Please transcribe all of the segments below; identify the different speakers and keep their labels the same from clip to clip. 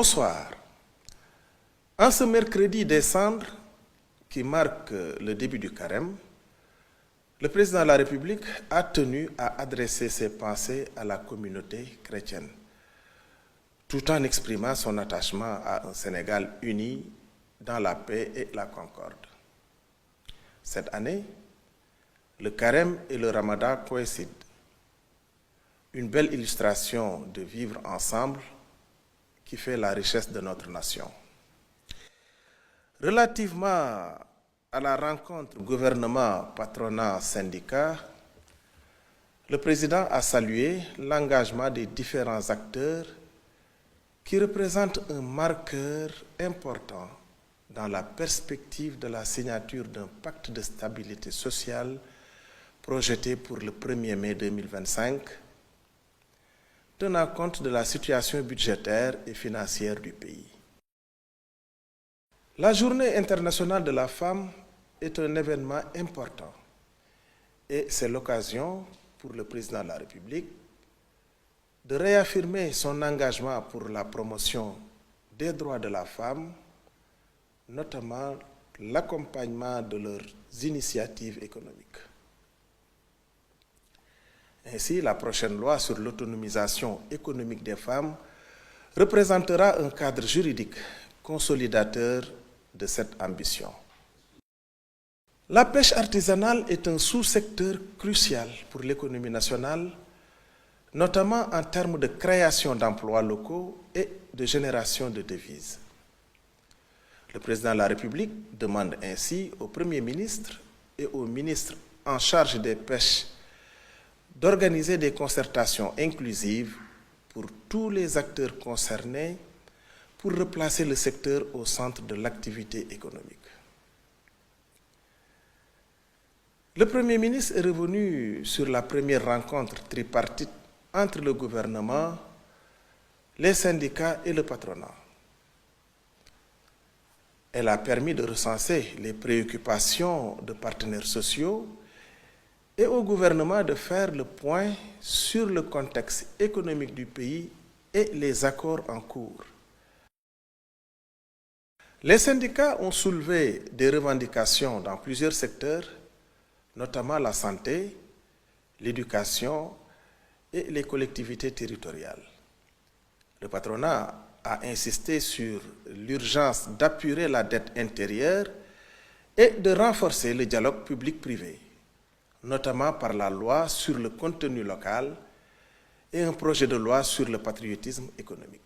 Speaker 1: Bonsoir. En ce mercredi des cendres qui marque le début du carême, le président de la République a tenu à adresser ses pensées à la communauté chrétienne, tout en exprimant son attachement à un Sénégal uni dans la paix et la concorde. Cette année, le carême et le ramadan coïncident. Une belle illustration de vivre ensemble qui fait la richesse de notre nation. Relativement à la rencontre gouvernement-patronat-syndicat, le président a salué l'engagement des différents acteurs qui représentent un marqueur important dans la perspective de la signature d'un pacte de stabilité sociale projeté pour le 1er mai 2025, tenant compte de la situation budgétaire et financière du pays. La Journée internationale de la femme est un événement important et c'est l'occasion pour le président de la République de réaffirmer son engagement pour la promotion des droits de la femme, notamment l'accompagnement de leurs initiatives économiques. Ainsi, la prochaine loi sur l'autonomisation économique des femmes représentera un cadre juridique consolidateur de cette ambition. La pêche artisanale est un sous-secteur crucial pour l'économie nationale, notamment en termes de création d'emplois locaux et de génération de devises. Le président de la République demande ainsi au Premier ministre et au ministre en charge des pêches d'organiser des concertations inclusives pour tous les acteurs concernés pour replacer le secteur au centre de l'activité économique. Le Premier ministre est revenu sur la première rencontre tripartite entre le gouvernement, les syndicats et le patronat. Elle a permis de recenser les préoccupations de partenaires sociaux et au gouvernement de faire le point sur le contexte économique du pays et les accords en cours. Les syndicats ont soulevé des revendications dans plusieurs secteurs, notamment la santé, l'éducation et les collectivités territoriales. Le patronat a insisté sur l'urgence d'apurer la dette intérieure et de renforcer le dialogue public-privé, notamment par la loi sur le contenu local et un projet de loi sur le patriotisme économique.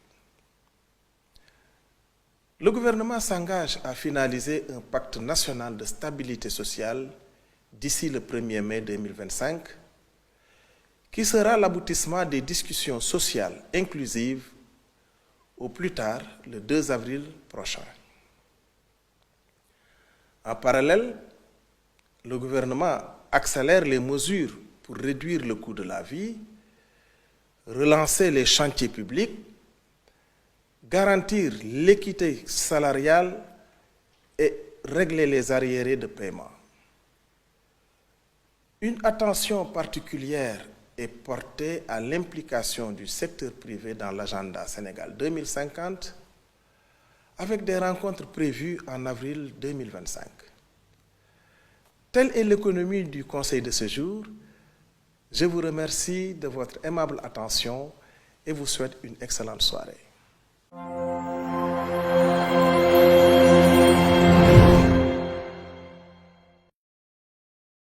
Speaker 1: Le gouvernement s'engage à finaliser un pacte national de stabilité sociale d'ici le 1er mai 2025, qui sera l'aboutissement des discussions sociales inclusives au plus tard le 2 avril prochain. En parallèle, le gouvernement accélère les mesures pour réduire le coût de la vie, relancer les chantiers publics, garantir l'équité salariale et régler les arriérés de paiement. Une attention particulière est portée à l'implication du secteur privé dans l'agenda Sénégal 2050 avec des rencontres prévues en avril 2025. Telle est l'économie du Conseil de ce jour. Je vous remercie de votre aimable attention et vous souhaite une excellente soirée.